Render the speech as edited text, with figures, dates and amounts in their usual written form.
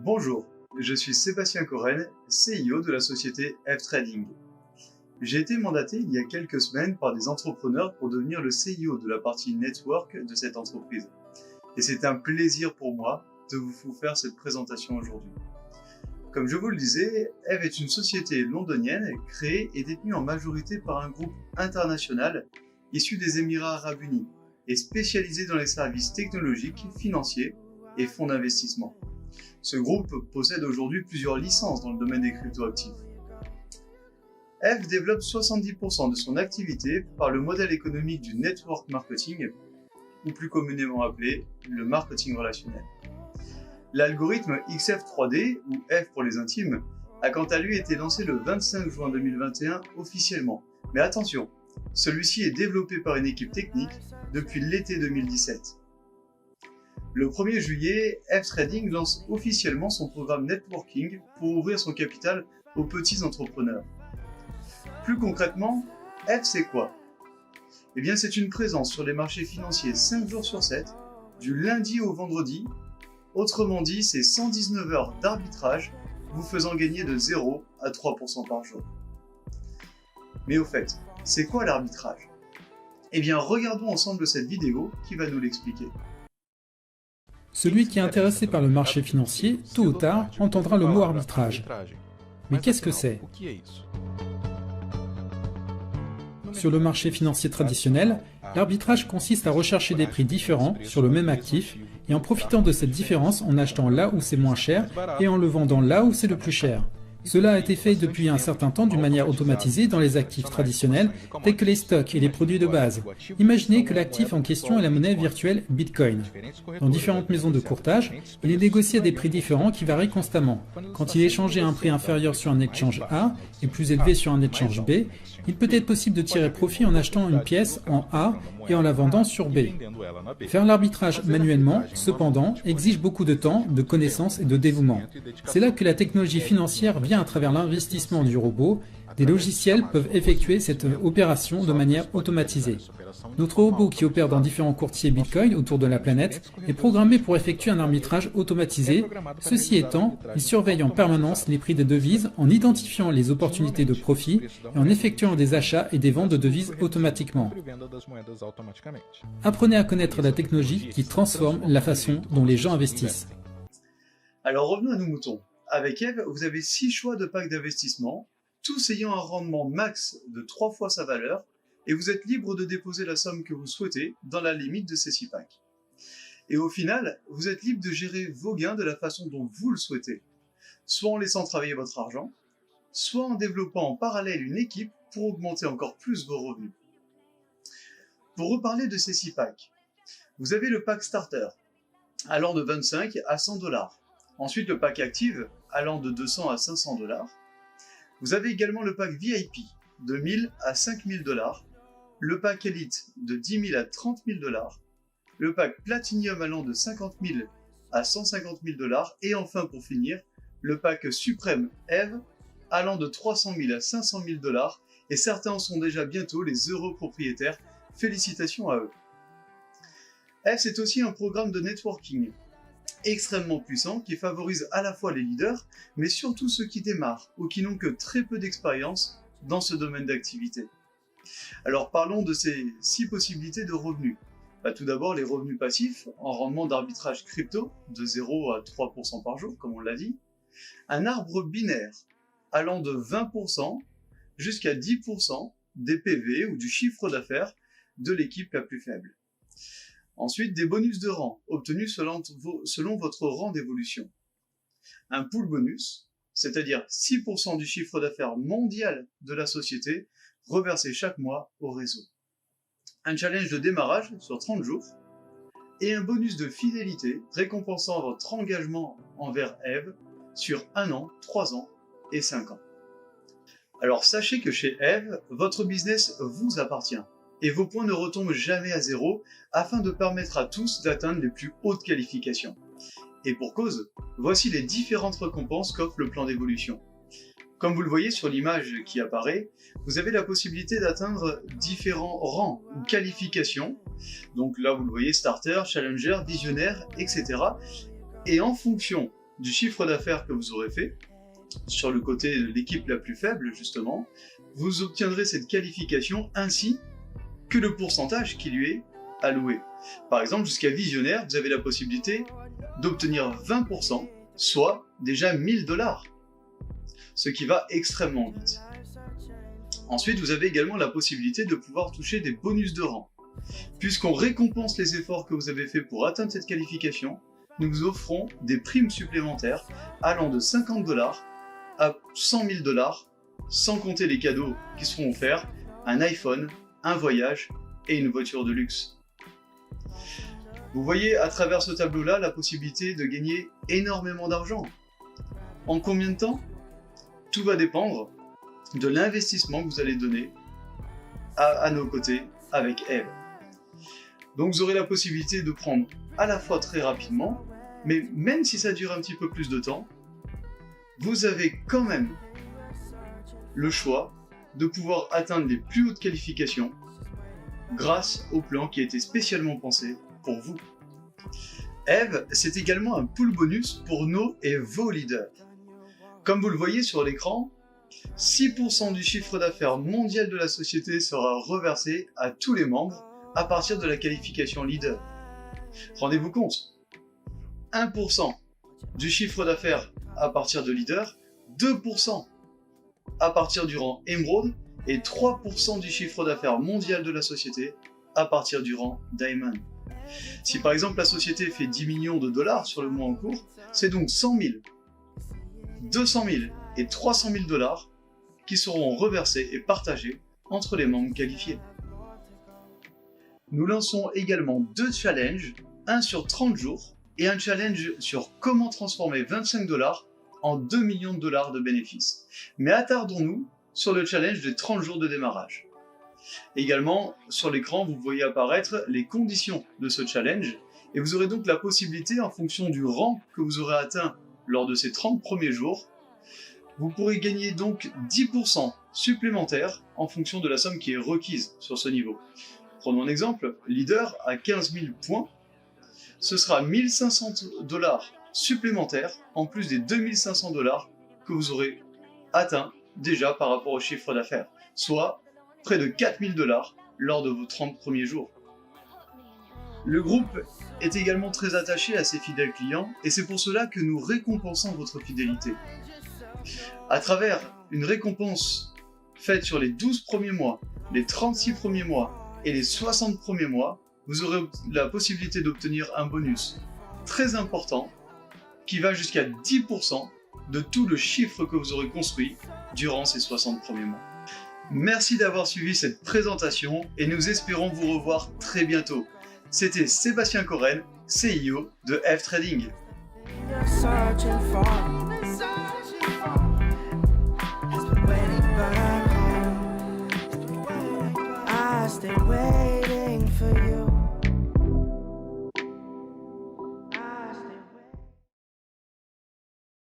Bonjour, je suis Sébastien Coren, CIO de la société F-Trading. J'ai été mandaté il y a quelques semaines par des entrepreneurs pour devenir le CIO de la partie network de cette entreprise. Et c'est un plaisir pour moi de vous faire cette présentation aujourd'hui. Comme je vous le disais, Eve est une société londonienne créée et détenue en majorité par un groupe international issu des Émirats Arabes Unis et spécialisé dans les services technologiques, financiers et fonds d'investissement. Ce groupe possède aujourd'hui plusieurs licences dans le domaine des cryptoactifs. Eve développe 70% de son activité par le modèle économique du network marketing, ou plus communément appelé le marketing relationnel. L'algorithme XF3D, ou F pour les intimes, a quant à lui été lancé le 25 juin 2021 officiellement. Mais attention, celui-ci est développé par une équipe technique depuis l'été 2017. Le 1er juillet, F-Trading lance officiellement son programme networking pour ouvrir son capital aux petits entrepreneurs. Plus concrètement, F c'est quoi ? Eh bien c'est une présence sur les marchés financiers 5 jours sur 7, du lundi au vendredi. Autrement dit, c'est 119 heures d'arbitrage vous faisant gagner de 0 à 3% par jour. Mais au fait, c'est quoi l'arbitrage ? Eh bien regardons ensemble cette vidéo qui va nous l'expliquer. Celui qui est intéressé par le marché financier, tôt ou tard, entendra le mot arbitrage. Mais qu'est-ce que c'est ? Sur le marché financier traditionnel, l'arbitrage consiste à rechercher des prix différents sur le même actif et en profitant de cette différence en achetant là où c'est moins cher et en le vendant là où c'est le plus cher. Cela a été fait depuis un certain temps d'une manière automatisée dans les actifs traditionnels tels que les stocks et les produits de base. Imaginez que l'actif en question est la monnaie virtuelle Bitcoin. Dans différentes maisons de courtage, il est négocié à des prix différents qui varient constamment. Quand il est échangé à un prix inférieur sur un exchange A et plus élevé sur un exchange B, il peut être possible de tirer profit en achetant une pièce en A et en la vendant sur B. Faire l'arbitrage manuellement, cependant, exige beaucoup de temps, de connaissances et de dévouement. C'est là que la technologie financière vient à travers l'investissement du robot. Des logiciels peuvent effectuer cette opération de manière automatisée. Notre robot qui opère dans différents courtiers Bitcoin autour de la planète est programmé pour effectuer un arbitrage automatisé. Ceci étant, il surveille en permanence les prix des devises en identifiant les opportunités de profit et en effectuant des achats et des ventes de devises automatiquement. Apprenez à connaître la technologie qui transforme la façon dont les gens investissent. Alors revenons à nos moutons. Avec Eve, vous avez 6 choix de packs d'investissement, tous ayant un rendement max de 3 fois sa valeur, et vous êtes libre de déposer la somme que vous souhaitez dans la limite de ces 6 packs. Et au final, vous êtes libre de gérer vos gains de la façon dont vous le souhaitez, soit en laissant travailler votre argent, soit en développant en parallèle une équipe pour augmenter encore plus vos revenus. Pour reparler de ces 6 packs, vous avez le pack Starter, allant de 25 à 100 $. Ensuite, le pack Active, allant de 200 à 500 $. Vous avez également le pack VIP, de 1000 à 5000 $, le pack Elite, de 10 000 à 30 000 $, le pack Platinum allant de 50 000 à 150 000 $, et enfin, pour finir, le pack Suprême Eve, allant de 300 000 à 500 000 $, et certains en sont déjà bientôt les heureux propriétaires. Félicitations à eux. Eve, c'est aussi un programme de networking extrêmement puissant qui favorise à la fois les leaders, mais surtout ceux qui démarrent ou qui n'ont que très peu d'expérience dans ce domaine d'activité. Alors parlons de ces 6 possibilités de revenus. Tout d'abord, les revenus passifs en rendement d'arbitrage crypto de 0 à 3% par jour, comme on l'a dit. Un arbre binaire allant de 20% jusqu'à 10% des PV ou du chiffre d'affaires de l'équipe la plus faible. Ensuite, des bonus de rang, obtenus selon votre rang d'évolution. Un pool bonus, c'est-à-dire 6% du chiffre d'affaires mondial de la société, reversé chaque mois au réseau. Un challenge de démarrage sur 30 jours, et un bonus de fidélité récompensant votre engagement envers Eve sur 1 an, 3 ans et 5 ans. Alors sachez que chez Eve, votre business vous appartient. Et vos points ne retombent jamais à zéro afin de permettre à tous d'atteindre les plus hautes qualifications. Et pour cause, voici les différentes récompenses qu'offre le plan d'évolution. Comme vous le voyez sur l'image qui apparaît, vous avez la possibilité d'atteindre différents rangs ou qualifications. Donc là, vous le voyez, starter, challenger, visionnaire, etc. Et en fonction du chiffre d'affaires que vous aurez fait, sur le côté de l'équipe la plus faible justement, vous obtiendrez cette qualification ainsi que le pourcentage qui lui est alloué. Par exemple, jusqu'à visionnaire, vous avez la possibilité d'obtenir 20%, soit déjà 1000 $, ce qui va extrêmement vite. Ensuite, vous avez également la possibilité de pouvoir toucher des bonus de rang. Puisqu'on récompense les efforts que vous avez faits pour atteindre cette qualification, nous vous offrons des primes supplémentaires allant de 50 $ à 100 000 $, sans compter les cadeaux qui seront offerts, un iPhone, un voyage et une voiture de luxe. Vous voyez à travers ce tableau-là la possibilité de gagner énormément d'argent. En combien de temps? Tout va dépendre de l'investissement que vous allez donner à nos côtés avec Eve. Donc vous aurez la possibilité de prendre à la fois très rapidement, mais même si ça dure un petit peu plus de temps, vous avez quand même le choix de pouvoir atteindre les plus hautes qualifications grâce au plan qui a été spécialement pensé pour vous. Eve, c'est également un pool bonus pour nos et vos leaders. Comme vous le voyez sur l'écran, 6% du chiffre d'affaires mondial de la société sera reversé à tous les membres à partir de la qualification leader. Rendez-vous compte, 1% du chiffre d'affaires à partir de leader, 2% à partir du rang Emerald et 3% du chiffre d'affaires mondial de la société à partir du rang Diamond. Si par exemple la société fait 10 millions de dollars sur le mois en cours, c'est donc 100 000, 200 000 et 300 000 $ qui seront reversés et partagés entre les membres qualifiés. Nous lançons également 2 challenges, un sur 30 jours et un challenge sur comment transformer 25 $ en 2 millions de dollars de bénéfices. Mais attardons-nous sur le challenge des 30 jours de démarrage. Également, sur l'écran, vous voyez apparaître les conditions de ce challenge et vous aurez donc la possibilité, en fonction du rang que vous aurez atteint lors de ces 30 premiers jours, vous pourrez gagner donc 10% supplémentaires en fonction de la somme qui est requise sur ce niveau. Prenons un exemple, leader à 15 000 points, ce sera 1 500 $ supplémentaires en plus des 2 500 $ que vous aurez atteints déjà par rapport au chiffre d'affaires, soit près de 4 000 $ lors de vos 30 premiers jours. Le groupe est également très attaché à ses fidèles clients et c'est pour cela que nous récompensons votre fidélité. À travers une récompense faite sur les 12 premiers mois, les 36 premiers mois et les 60 premiers mois, vous aurez la possibilité d'obtenir un bonus très important qui va jusqu'à 10% de tout le chiffre que vous aurez construit durant ces 60 premiers mois. Merci d'avoir suivi cette présentation et nous espérons vous revoir très bientôt. C'était Sébastien Corren, CIO de F Trading.